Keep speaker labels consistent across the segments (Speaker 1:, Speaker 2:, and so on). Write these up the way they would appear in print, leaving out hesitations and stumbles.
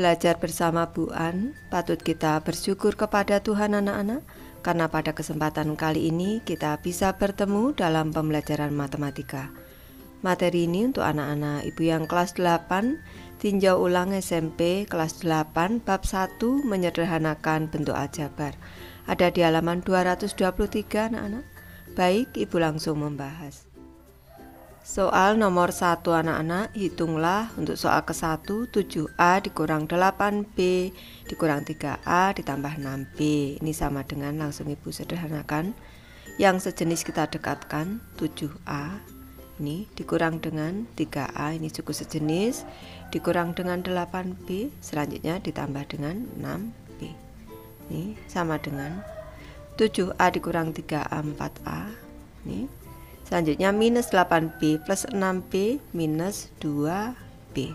Speaker 1: Belajar bersama Bu An, patut kita bersyukur kepada Tuhan anak-anak, karena pada kesempatan kali ini kita bisa bertemu dalam pembelajaran matematika. Materi ini untuk anak-anak ibu yang kelas 8, tinjau ulang SMP kelas 8 bab 1 menyederhanakan bentuk aljabar. Ada di halaman 223 anak-anak. Baik, ibu langsung membahas. Soal nomor 1 anak-anak, hitunglah untuk soal ke-1 7A dikurang 8B dikurang 3A ditambah 6B. Ini sama dengan, langsung ibu sederhanakan. Yang sejenis kita dekatkan 7A ini dikurang dengan 3A, ini cukup sejenis, dikurang dengan 8B, selanjutnya ditambah dengan 6B. Ini sama dengan 7A dikurang 3A 4A. Ini selanjutnya minus 8B plus 6B minus 2B.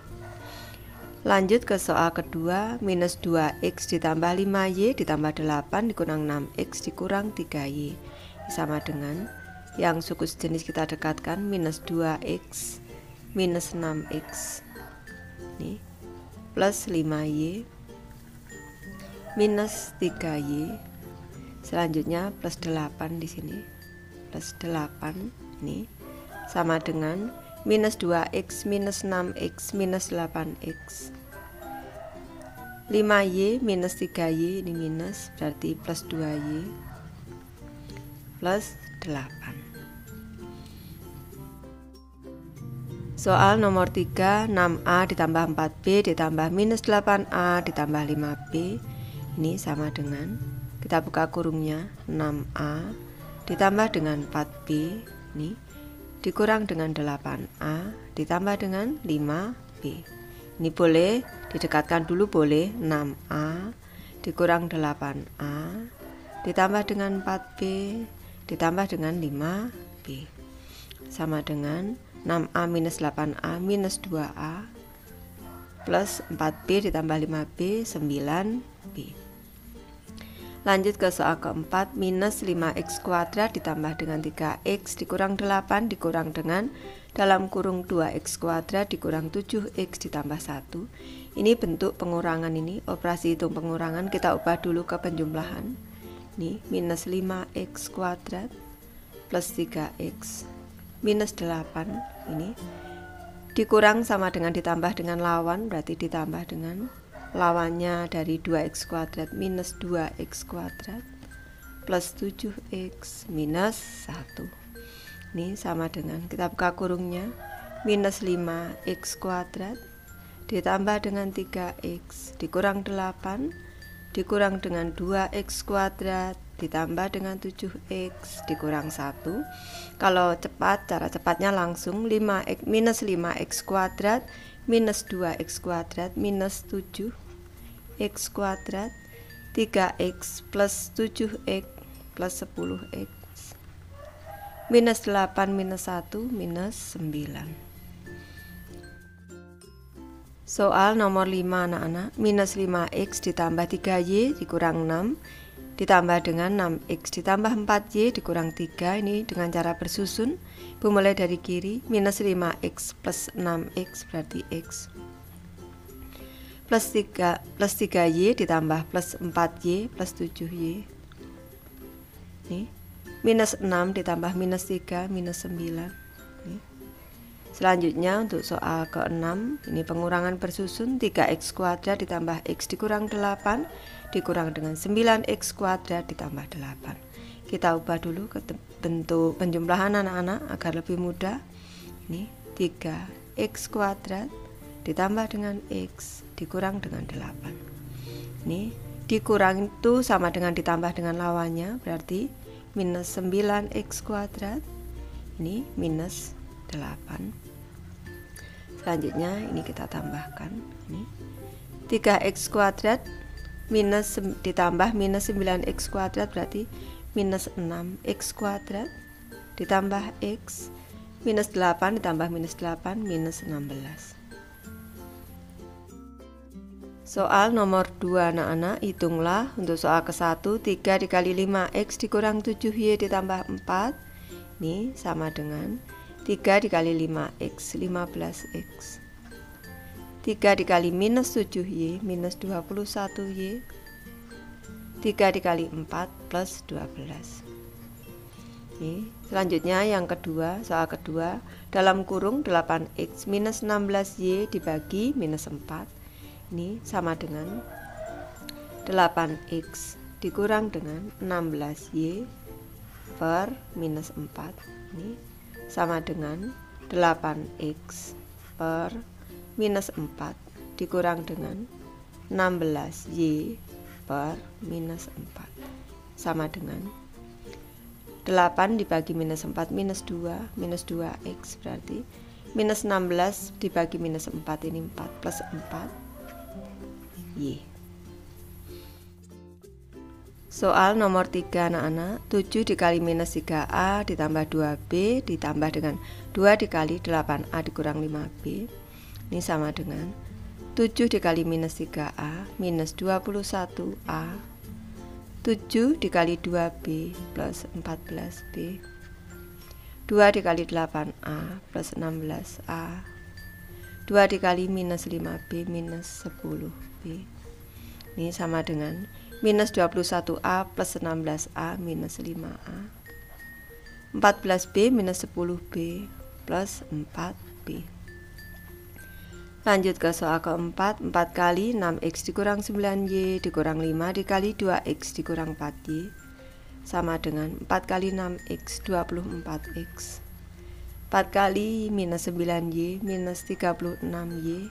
Speaker 1: Lanjut ke soal kedua, minus 2X ditambah 5Y ditambah 8 dikurang 6X dikurang 3Y. Sama dengan yang suku sejenis kita dekatkan, minus 2X minus 6X ini plus 5Y minus 3Y. Selanjutnya plus 8 di sini. Plus 8 ini sama dengan minus 2x minus 6x minus 8x. 5y minus 3y ini minus, berarti plus 2y plus 8. Soal nomor 3, 6a ditambah 4b ditambah minus 8a ditambah 5b. Ini sama dengan, kita buka kurungnya, 6a ditambah dengan 4b ini dikurang dengan 8a ditambah dengan 5b. Ini boleh didekatkan dulu, boleh 6a dikurang 8a ditambah dengan 4b ditambah dengan 5b sama dengan 6a minus 8a minus 2a plus 4b ditambah 5b 9b. Lanjut ke soal keempat, minus 5x kuadrat ditambah dengan 3x dikurang 8 dikurang dengan dalam kurung 2x kuadrat dikurang 7x ditambah 1. Ini bentuk pengurangan, ini operasi hitung pengurangan, kita ubah dulu ke penjumlahan. Ini minus 5x kuadrat plus 3x minus 8 ini dikurang sama dengan ditambah dengan lawan, berarti ditambah dengan lawannya dari 2x kuadrat minus 2x kuadrat plus 7x minus 1. Ini sama dengan, kita buka kurungnya, minus 5x kuadrat ditambah dengan 3x dikurang 8 dikurang dengan 2x kuadrat ditambah dengan 7x dikurang 1. Kalau cepat, cara cepatnya langsung 5x minus 5x kuadrat minus 2x kuadrat minus 7x kuadrat 3x plus 7x plus 10x minus 8 minus 1 minus 9. Soal nomor 5 anak-anak, minus 5x ditambah 3y dikurang 6 ditambah dengan 6x ditambah 4y dikurang 3. Ini dengan cara bersusun. Ibu mulai dari kiri, minus 5x plus 6x berarti x plus 3y ditambah plus 4y plus 7y. Ini minus 6 ditambah minus 3 minus 9. Ini. Selanjutnya untuk soal ke-6, ini pengurangan bersusun, 3x kuadrat ditambah x dikurang 8 dikurang dengan 9x kuadrat ditambah 8. Kita ubah dulu ke bentuk penjumlahan anak-anak agar lebih mudah. Ini 3x kuadrat ditambah dengan x dikurang dengan 8. Ini dikurang itu sama dengan ditambah dengan lawannya, berarti minus 9x kuadrat ini minus 8. Selanjutnya ini kita tambahkan, ini 3x kuadrat minus ditambah minus 9x kuadrat berarti minus 6x kuadrat ditambah x minus 8 ditambah minus 8 minus 16. Soal nomor 2 anak-anak, hitunglah untuk soal ke-1, 3 dikali 5x dikurang 7y ditambah 4. Ini sama dengan 3 dikali 5x 15x 3 dikali minus 7Y minus 21Y. 3 dikali 4 plus 12. Ini selanjutnya yang kedua, soal kedua, dalam kurung 8x minus 16y dibagi minus 4. Ini sama dengan 8x dikurang dengan 16y per minus 4. Ini sama dengan 8x per minus 4 dikurang dengan 16y per minus 4 sama dengan 8 dibagi minus 4 minus 2, minus 2x berarti minus 16 dibagi minus 4 ini 4 plus 4 y. Soal nomor 3 anak-anak, 7 dikali minus 3a ditambah 2b ditambah dengan 2 dikali 8a dikurang 5b. Ini sama dengan 7 dikali minus 3a minus 21a 7 dikali 2b plus 14b 2 dikali 8a plus 16a 2 dikali minus 5b minus 10b. Ini sama dengan minus 21a plus 16a minus 5a 14b minus 10b plus 4b. Lanjut ke soal keempat, 4 kali 6x dikurang 9y dikurang 5 dikali 2x dikurang 4y sama dengan 4 kali 6x 24x 4 kali minus 9y minus 36y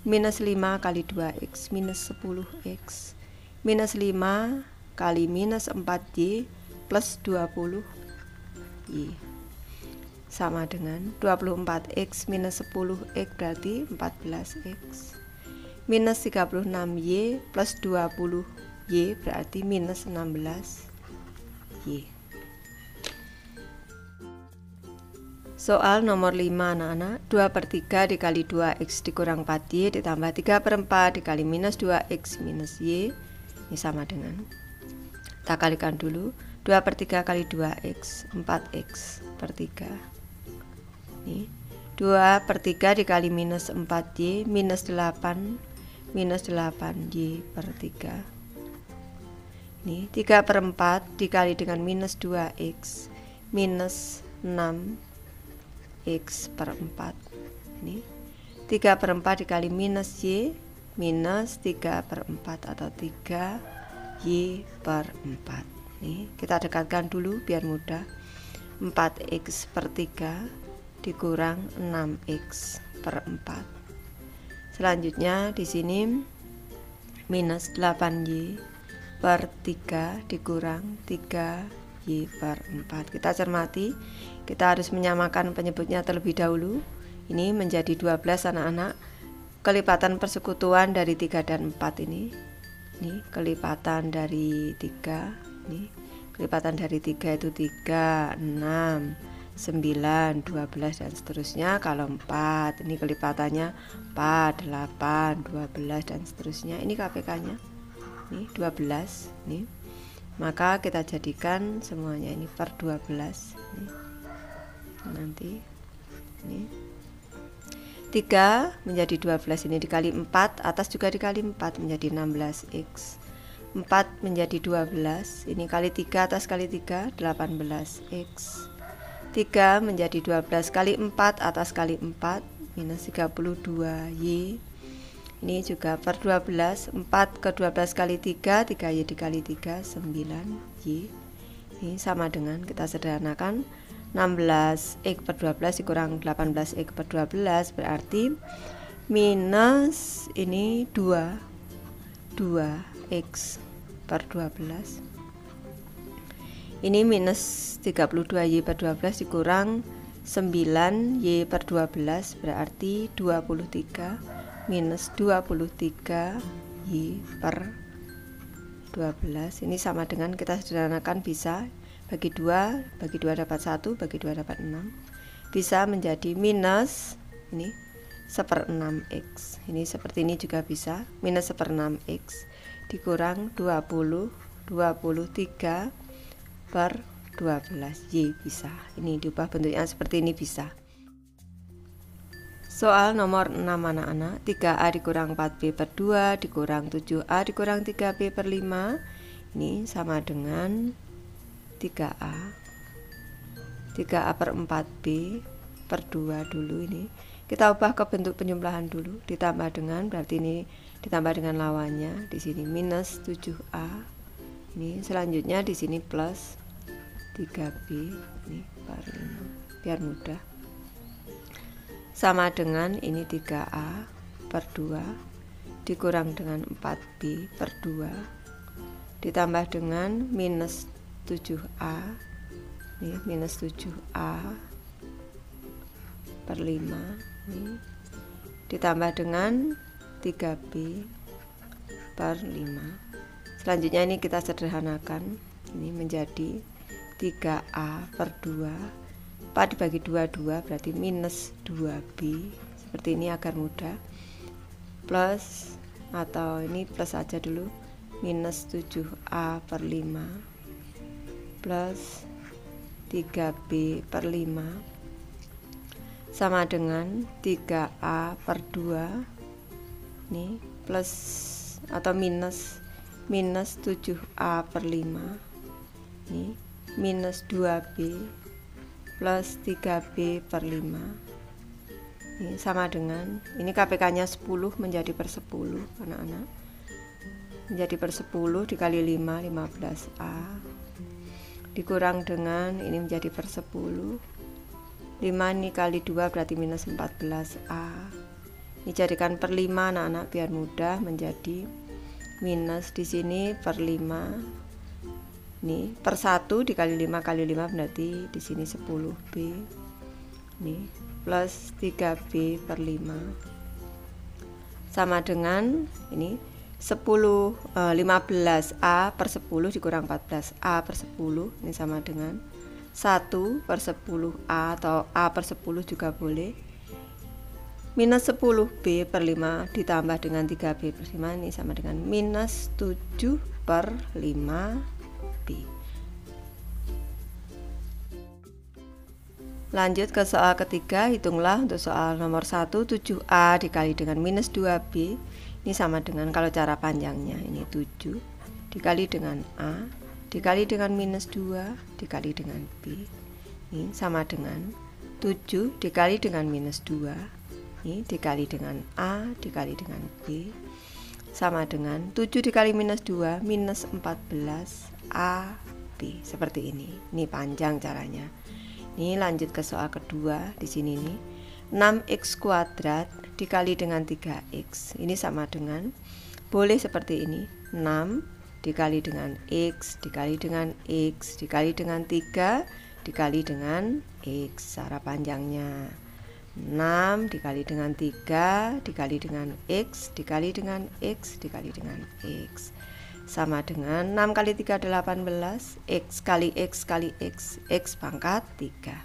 Speaker 1: minus 5 kali 2x minus 10x minus 5 kali minus 4y plus 20y sama dengan 24x minus 10x berarti 14x minus 36y plus 20y berarti minus 16y. Soal nomor 5 anak-anak, 2/3 dikali 2x dikurang 4y ditambah 3/4 dikali minus 2x minus y. Ini sama dengan, kita kalikan dulu, 2/3 kali 2x 4x per 3. Ini 2/3 dikali minus 4y minus 8 minus 8y per 3. Ini 3/4 dikali dengan minus 2x minus 6x per 4. Ini 3/4 dikali minus y minus 3/4 atau 3y per 4. Ini kita dekatkan dulu biar mudah. 4x per 3 dikurang 6x per 4. Selanjutnya di sini minus 8y per 3 dikurang 3y per 4. Kita cermati, kita harus menyamakan penyebutnya terlebih dahulu. Ini menjadi 12 anak-anak. Kelipatan persekutuan dari 3 dan 4 ini kelipatan dari 3. Ini kelipatan dari 3 itu 3, 6, 9, 12 dan seterusnya. Kalau 4 ini kelipatannya 4, 8, 12 dan seterusnya. Ini KPK-nya. Ini 12 nih. Maka kita jadikan semuanya ini per 12 nih. Nanti ini 3 menjadi 12 ini dikali 4, atas juga dikali 4 menjadi 16x. 4 menjadi 12, ini kali 3 atas kali 3 18x. 3 menjadi 12 kali 4 atas kali 4 minus 32y. Ini juga per 12, 4 ke 12 kali 3, 3y dikali 3 9y. Ini sama dengan, kita sederhanakan, 16x per 12 dikurang 18x per 12 berarti minus ini 2x per 12. Ini minus 32y per 12 dikurang 9y per 12 berarti 23 minus 23y per 12. Ini sama dengan, kita sederhanakan bisa bagi 2 dapat 1, bagi 2 dapat 6. Bisa menjadi minus ini 1/6x. Ini seperti ini juga bisa, minus 1/6x dikurang 23 per 12y bisa. Ini diubah bentuknya seperti ini bisa. Soal nomor 6 anak-anak. 3A dikurang 4B per 2 dikurang 7A dikurang 3B per 5. Ini sama dengan 3A 3A per 4B per 2 dulu. Ini kita ubah ke bentuk penjumlahan dulu, ditambah dengan, berarti ini ditambah dengan lawannya, di sini minus 7A. Ini selanjutnya di sini plus 3B ini per 5, biar mudah. Sama dengan ini 3A per 2 dikurang dengan 4B per 2 ditambah dengan minus 7A ini minus 7A per 5 ini ditambah dengan 3B per 5. Selanjutnya ini kita sederhanakan, ini menjadi 3A per 2 4 dibagi 2 berarti minus 2B, seperti ini agar mudah, plus atau ini plus aja dulu, minus 7A per 5 plus 3B per 5 sama dengan 3A per 2 ini plus atau minus 7A per 5 ini minus 2B plus 3B per 5 ini sama dengan, ini KPK nya 10 menjadi per 10 anak-anak, menjadi per 10 dikali 5 15A dikurang dengan ini menjadi per 10 5 ini kali 2 berarti minus 14A. Ini jadikan per 5 anak-anak biar mudah, menjadi minus di sini per 5 ini per 1 dikali 5 kali 5 berarti di sini 10B ini plus 3B per 5 sama dengan ini 15A per 10 dikurang 14A per 10 ini sama dengan 1 per 10A atau A per 10 juga boleh, minus 10B per 5 ditambah dengan 3B per 5 ini sama dengan minus 7 per 5B. Lanjut ke soal ketiga, hitunglah untuk soal nomor 1 7A dikali dengan minus 2B ini sama dengan, kalau cara panjangnya ini 7 dikali dengan A dikali dengan minus 2 dikali dengan B ini sama dengan 7 dikali dengan minus 2 ini dikali dengan A dikali dengan B sama dengan 7 dikali minus 2 minus 14AB, seperti ini. Ini panjang caranya. Ini lanjut ke soal kedua. Di sini nih 6x kuadrat dikali dengan 3x ini sama dengan, boleh seperti ini, 6 dikali dengan x dikali dengan x dikali dengan 3 dikali dengan x, cara panjangnya 6 dikali dengan 3 dikali dengan x dikali dengan x dikali dengan x sama dengan 6 kali 3 18 x kali x kali x, x pangkat 3.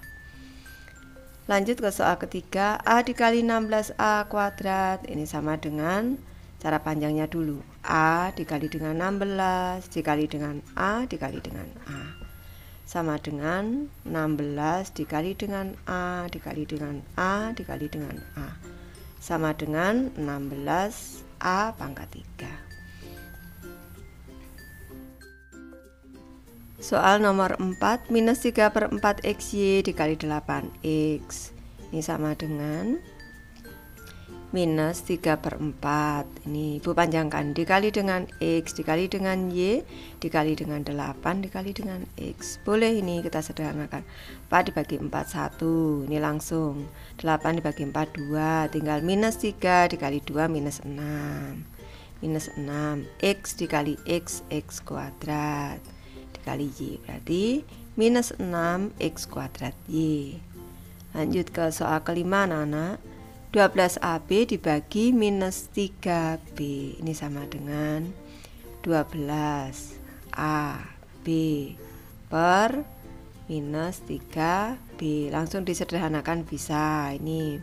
Speaker 1: Lanjut ke soal ketiga, A dikali 16A kuadrat ini sama dengan, cara panjangnya dulu, A dikali dengan 16 dikali dengan A dikali dengan A sama dengan 16 dikali dengan A dikali dengan A dikali dengan A sama dengan 16A pangkat 3. Soal nomor 4, minus 3 per 4xy dikali 8x ini sama dengan minus 3 per 4 ini ibu panjangkan, dikali dengan x dikali dengan y dikali dengan 8 dikali dengan x. Boleh ini kita sederhanakan, 4 dibagi 4 1 ini langsung, 8 dibagi 4 2 tinggal minus 3 dikali 2 minus 6 x dikali x x kuadrat dikali y berarti minus 6x kuadrat y. Lanjut ke soal kelima anak-anak, 12AB dibagi minus 3B ini sama dengan 12AB per minus 3B. Langsung disederhanakan bisa, ini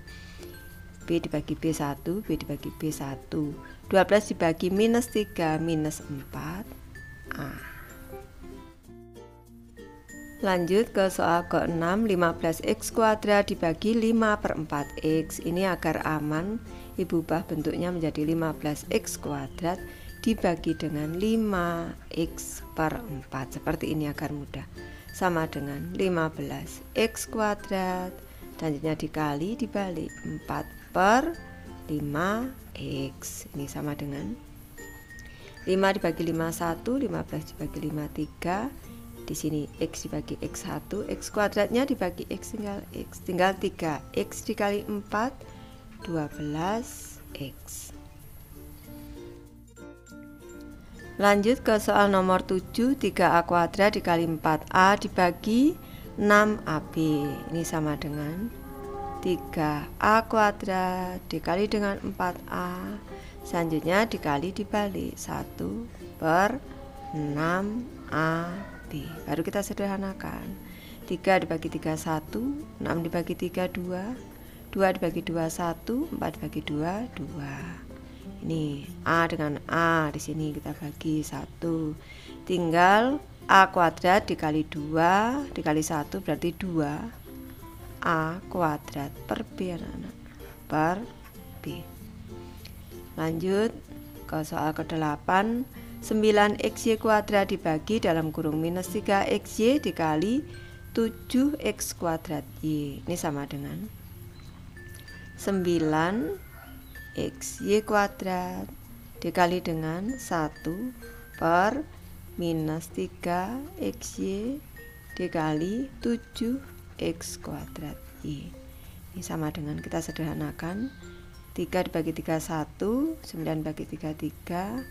Speaker 1: B dibagi B1, B dibagi B1, 12 dibagi minus 3 minus 4A. Lanjut ke soal ke-6, 15x kuadrat dibagi 5/4x. Ini agar aman, Ibu ubah bentuknya menjadi 15x kuadrat dibagi dengan 5x per 4. Seperti ini agar mudah. Sama dengan 15x kuadrat, selanjutnya dikali dibalik 4 per 5x. Ini sama dengan 5 dibagi 5 1, 15 dibagi 5 3. Di sini x dibagi x1, x kuadratnya dibagi x, tinggal 3, x dikali 4 12x. Lanjut ke soal nomor 7, 3a kuadrat dikali 4a dibagi 6ab. Ini sama dengan 3a kuadrat dikali dengan 4a, selanjutnya dikali dibalik 1 per 6ab. Baru kita sederhanakan. 3 dibagi 3 1, 6 dibagi 3 2, 2 dibagi 2 1, 4 dibagi 2 2. Ini a dengan a, di sini kita bagi 1. Tinggal a kuadrat dikali 2 dikali 1 berarti 2a kuadrat per b, anak-anak, per b. Lanjut ke soal ke-8, 9xy kuadrat dibagi dalam kurung minus 3xy dikali 7x kuadrat y. Ini sama dengan 9xy kuadrat dikali dengan 1 per minus 3xy dikali 7x kuadrat y. Ini sama dengan, kita sederhanakan, 3 dibagi 3 1, 9 dibagi 3 3,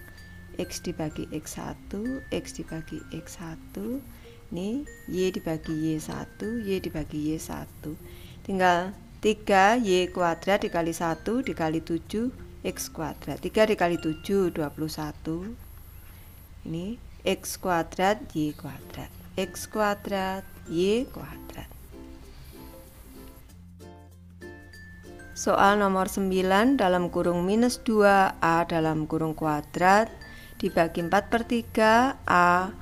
Speaker 1: x dibagi x1, x dibagi x1, ini y dibagi y1, y dibagi y1. Tinggal 3y kuadrat dikali 1 dikali 7x kuadrat. 3 dikali 7 21. Ini x kuadrat y kuadrat, x kuadrat y kuadrat. Soal nomor 9, dalam kurung minus 2a dalam kurung kuadrat dibagi 4/3 a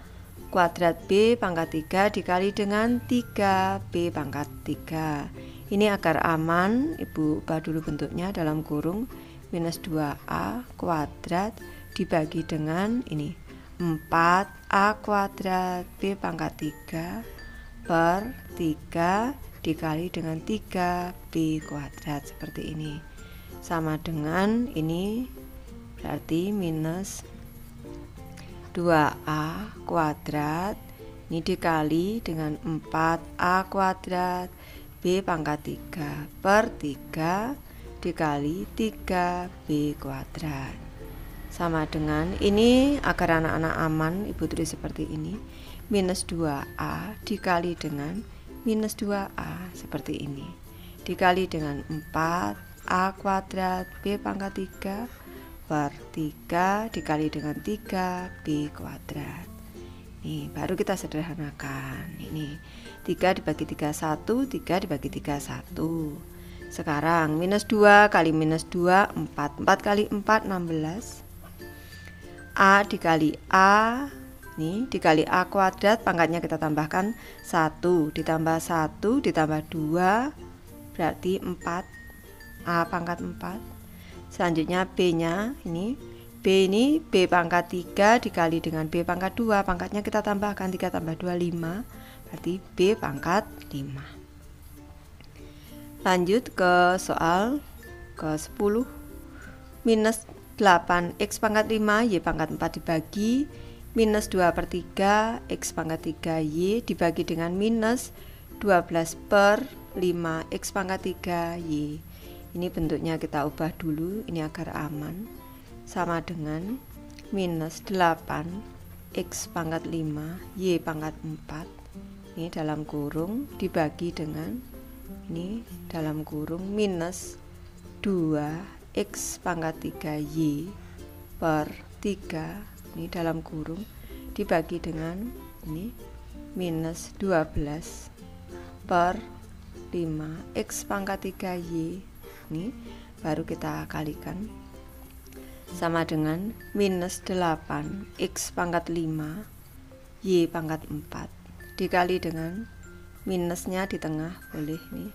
Speaker 1: kuadrat b pangkat 3 dikali dengan 3b pangkat 3. Ini agar aman, Ibu ubah dulu bentuknya, dalam kurung minus 2a kuadrat dibagi dengan ini 4a kuadrat b pangkat 3 per 3 dikali dengan 3b kuadrat, seperti ini. Sama dengan ini, berarti minus 2a kuadrat ini dikali dengan 4a kuadrat b pangkat 3 per 3 dikali 3b kuadrat. Sama dengan ini, agar anak-anak aman, Ibu tulis seperti ini, minus 2a dikali dengan minus 2a, seperti ini, dikali dengan 4a kuadrat b pangkat 3 per 3 dikali dengan 3b kuadrat. Ini baru kita sederhanakan. Ini 3 dibagi 3 1, 3 dibagi 3 1. Sekarang minus 2 kali minus 2 4, 4 kali 4 16. A dikali A, ini dikali A kuadrat, pangkatnya kita tambahkan 1, ditambah 1 ditambah 2 berarti 4, A pangkat 4. Selanjutnya B-nya, ini B pangkat 3 dikali dengan B pangkat 2, pangkatnya kita tambahkan 3 tambah 2 5, berarti B pangkat 5. Lanjut ke soal ke-10, minus 8x pangkat 5 y pangkat 4 dibagi minus 2/3 x pangkat 3 y dibagi dengan minus 12 per 5 x pangkat 3 y. Ini bentuknya kita ubah dulu, ini agar aman. Sama dengan minus 8 x pangkat 5 y pangkat 4, ini dalam kurung dibagi dengan ini dalam kurung minus 2 x pangkat 3 y per 3, ini dalam kurung dibagi dengan ini minus 12 per 5 x pangkat 3 y. Ini baru kita kalikan, sama dengan minus 8 x pangkat 5 y pangkat 4 dikali dengan minusnya di tengah, boleh nih.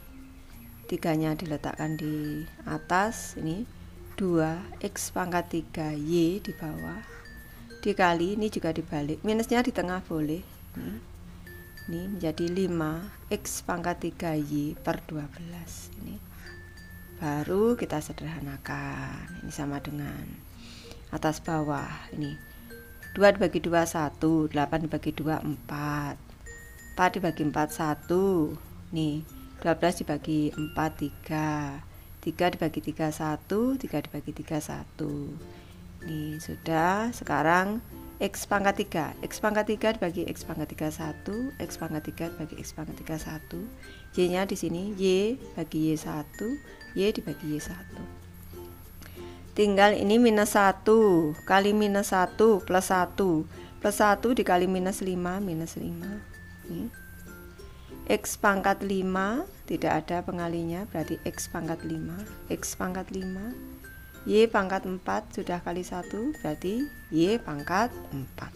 Speaker 1: 3-nya diletakkan di atas, ini 2x pangkat 3y di bawah, dikali, ini juga dibalik, minusnya di tengah boleh, ini menjadi 5x pangkat 3y per 12. Ini baru kita sederhanakan, ini sama dengan atas bawah, ini 2 dibagi 2 1, 8 dibagi 2 4, 4 dibagi 4 1, nih 12 dibagi 4 3, 3 dibagi 3 1, 3 dibagi 3 1. Nih sudah. Sekarang x pangkat 3, x pangkat 3 dibagi x pangkat 3 1, x pangkat 3 dibagi x pangkat 3 1, y nya di sini y bagi y 1, y dibagi y 1. Tinggal ini minus 1 kali minus 1 plus 1 plus 1 dikali minus 5 minus 5. Nih. X pangkat 5 tidak ada pengalinya, berarti x pangkat 5, x pangkat 5, y pangkat 4 sudah kali 1, berarti y pangkat 4.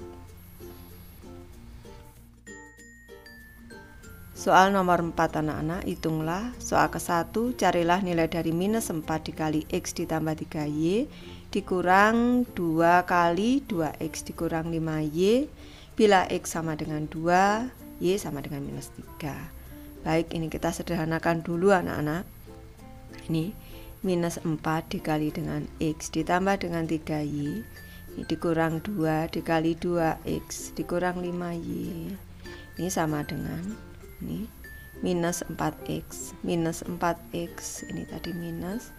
Speaker 1: Soal nomor 4 anak-anak, hitunglah. Soal ke-1, carilah nilai dari minus 4 dikali x ditambah 3y dikurang 2 kali 2x dikurang 5y bila x sama dengan 2, y sama dengan minus 3. Baik, ini kita sederhanakan dulu anak-anak. Ini minus 4 dikali dengan x ditambah dengan 3y, ini dikurang 2 dikali 2x dikurang 5y, ini sama dengan ini minus 4x, minus 4x, ini tadi minus,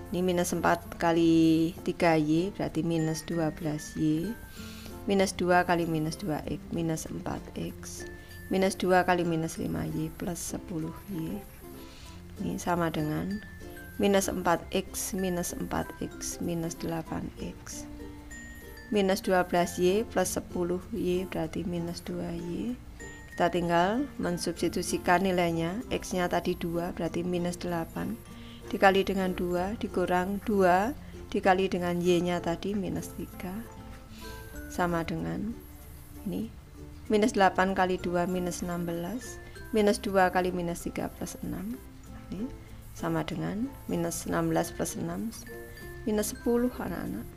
Speaker 1: ini minus 4 kali 3y berarti minus 12y, minus 2 kali minus 2x, minus 4x, minus 2 kali minus 5y plus 10y, ini sama dengan minus 4x, minus 4x, minus 8x, minus 12y plus 10y berarti minus 2y. Kita tinggal mensubstitusikan nilainya. X nya tadi 2 berarti minus 8 dikali dengan 2 dikurang 2 dikali dengan y nya tadi minus 3 sama dengan ini minus 8 kali 2 minus 16, minus 2 kali minus 3 plus 6, ini sama dengan minus 16 plus 6 minus 10 anak-anak.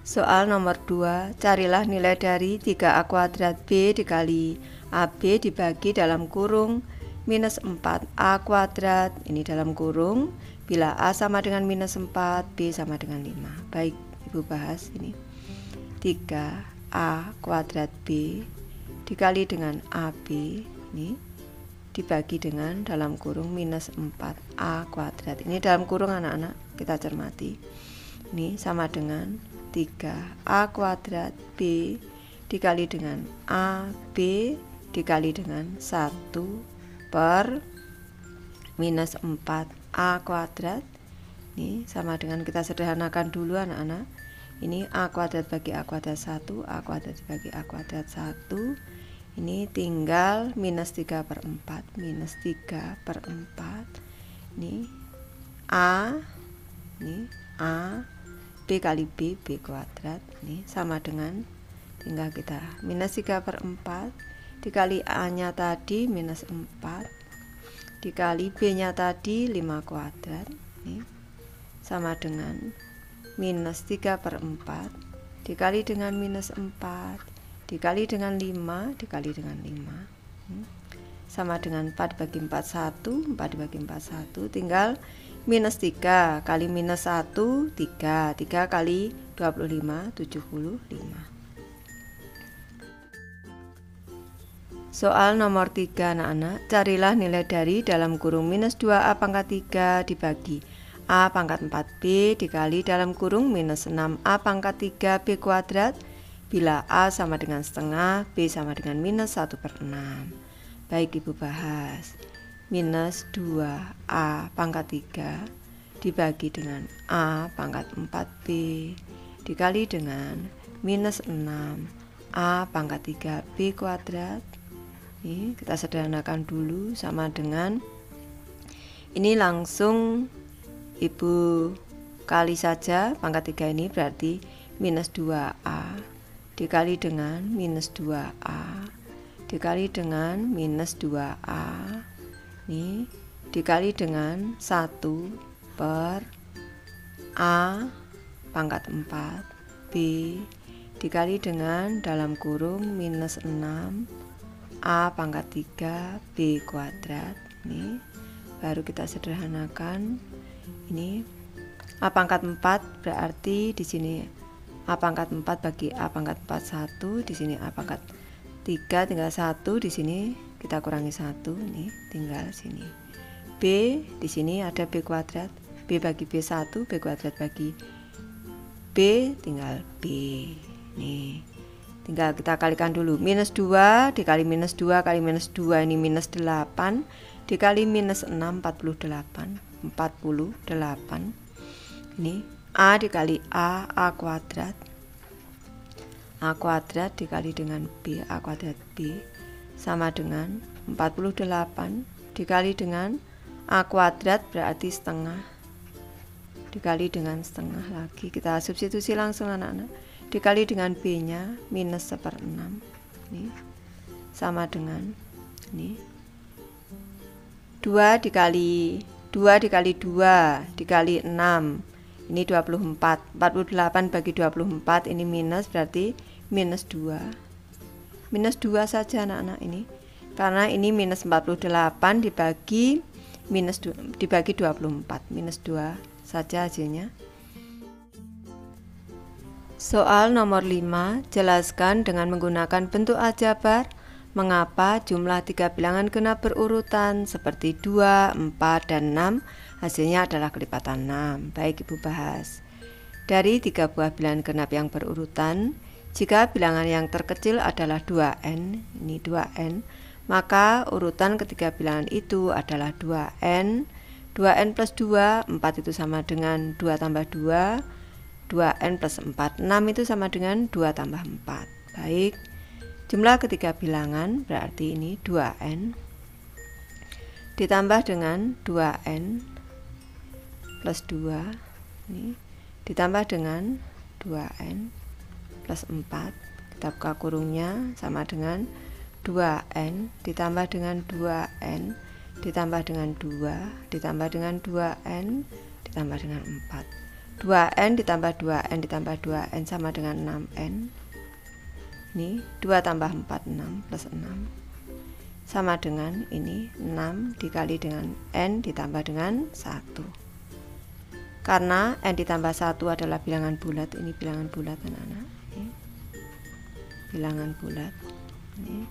Speaker 1: Soal nomor 2, carilah nilai dari 3a kuadrat b dikali ab dibagi dalam kurung minus 4a kuadrat, ini dalam kurung, bila a sama dengan minus 4, b sama dengan 5. Baik, Ibu bahas ini. 3a kuadrat b dikali dengan ab, ini dibagi dengan dalam kurung minus 4a kuadrat. Ini dalam kurung anak-anak, kita cermati. Ini sama dengan 3a kuadrat b dikali dengan ab dikali dengan 1 per minus 4a kuadrat. Ini sama dengan, kita sederhanakan dulu anak-anak. Ini a kuadrat bagi a kuadrat 1, a kuadrat bagi a kuadrat 1. Ini tinggal minus 3 per 4, minus 3 per 4. Ini a, b kali b kuadrat, ini sama dengan, tinggal kita minus 3 per 4 dikali a nya tadi minus 4 dikali b nya tadi 5 kuadrat, ini sama dengan minus 3 per 4 dikali dengan minus 4 dikali dengan 5 dikali dengan 5, sama dengan 4 dibagi 4 1, 4 dibagi 4 1, tinggal minus 3 kali minus 1 3, 3 kali 25 75. Soal nomor 3 anak-anak, carilah nilai dari dalam kurung minus 2a pangkat 3 dibagi a pangkat 4b dikali dalam kurung minus 6a pangkat 3b kuadrat bila a sama dengan setengah, b sama dengan minus 1 per 6. Baik, Ibu bahas. Minus 2a pangkat 3 dibagi dengan a pangkat 4b dikali dengan minus 6a pangkat 3b kuadrat. Ini kita sederhanakan dulu, sama dengan ini langsung Ibu kali saja pangkat 3 ini berarti minus 2a dikali dengan minus 2A dikali dengan minus 2A ini dikali dengan 1 per A pangkat 4 B dikali dengan dalam kurung minus 6 A pangkat 3 B kuadrat. Ini baru kita sederhanakan. Ini A pangkat 4 berarti di sini A pangkat 4 bagi A pangkat 4 1, di sini A pangkat 3 tinggal 1, di sini kita kurangi 1, ini tinggal sini. B di sini ada B kuadrat, B bagi B 1, B kuadrat bagi B tinggal B. Nih, tinggal kita kalikan dulu. Minus 2 dikali minus 2 kali minus 2 ini minus 8 dikali minus 6 48. Ini A dikali A kuadrat. A kuadrat dikali dengan B, A kuadrat B sama dengan 48 dikali dengan A kuadrat berarti setengah dikali dengan setengah lagi. Kita substitusi langsung anak-anak. Dikali dengan B nya minus 1/6 ini sama dengan ini 2 dikali 2 dikali 6 ini 24 48 bagi 24 ini minus berarti minus 2 saja anak-anak ini karena ini minus 48 dibagi minus 2, dibagi 24 minus 2 saja hasilnya. Soal nomor 5, jelaskan dengan menggunakan bentuk aljabar mengapa jumlah 3 bilangan genap berurutan seperti 2, 4, dan 6 hasilnya adalah kelipatan 6. Baik, Ibu bahas. Dari 3 buah bilangan genap yang berurutan, jika bilangan yang terkecil adalah 2n, ini 2n, maka urutan ketiga bilangan itu adalah 2n, 2n plus 2, 4 itu sama dengan 2 tambah 2, 2n plus 4, 6 itu sama dengan 2 tambah 4. Baik, jumlah ketiga bilangan berarti ini 2n ditambah dengan 2n plus 2 ini ditambah dengan 2n plus 4, kita buka kurungnya sama dengan 2n ditambah dengan 2n ditambah dengan 2 ditambah dengan 2n ditambah dengan 4. 2n ditambah 2n ditambah 2n sama dengan 6n. Ini 2 tambah 4 6 plus 6 sama dengan ini 6 dikali dengan n ditambah dengan 1. Karena n ditambah 1 adalah bilangan bulat, ini bilangan bulat anak-anak. Bilangan bulat. Ini.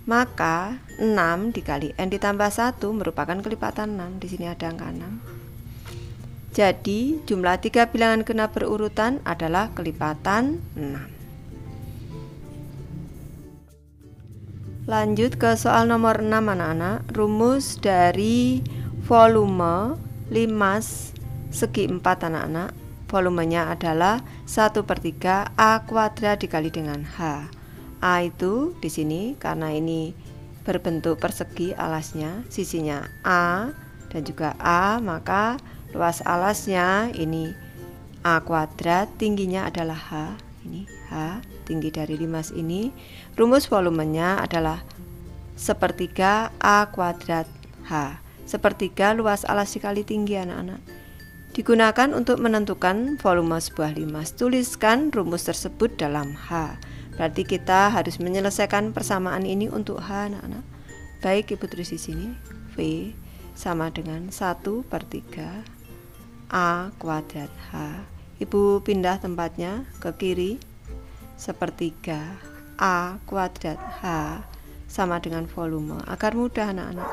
Speaker 1: Maka 6 dikali n ditambah 1 merupakan kelipatan 6. Di sini ada angka 6. Jadi jumlah 3 bilangan genap berurutan adalah kelipatan 6. Lanjut ke soal nomor 6 anak-anak. Rumus dari volume 5 segi 4 anak-anak. Volumenya adalah 1/3 A kuadrat dikali dengan H. A itu di sini karena ini berbentuk persegi alasnya, sisinya A dan juga A, maka luas alasnya ini A kuadrat, tingginya adalah H. Ini H, tinggi dari limas ini. Rumus volumenya adalah 1/3 A kuadrat H. 1/3 luas alas dikali tinggi anak-anak. Digunakan untuk menentukan volume sebuah limas. Tuliskan rumus tersebut dalam H. Berarti kita harus menyelesaikan persamaan ini untuk H anak-anak. Baik, Ibu tulis di sini. V sama dengan 1/3 A kuadrat H. Ibu pindah tempatnya ke kiri. 1/3 A kuadrat H sama dengan volume agar mudah anak-anak.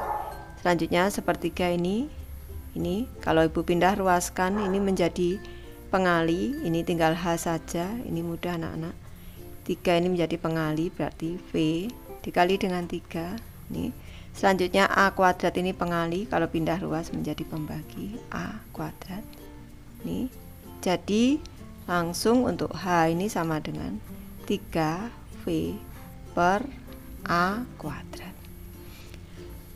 Speaker 1: Selanjutnya 1/3 ini kalau Ibu pindah ruaskan ini menjadi pengali, ini tinggal H saja, ini mudah anak-anak. 3 ini menjadi pengali berarti V dikali dengan 3 ini. Selanjutnya A kuadrat ini pengali, kalau pindah ruas menjadi pembagi A kuadrat. Nih, jadi langsung untuk H ini sama dengan 3V per A kuadrat.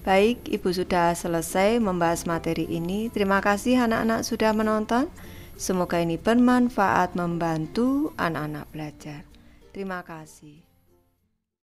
Speaker 1: Baik, Ibu sudah selesai membahas materi ini. Terima kasih anak-anak sudah menonton. Semoga ini bermanfaat membantu anak-anak belajar. Terima kasih.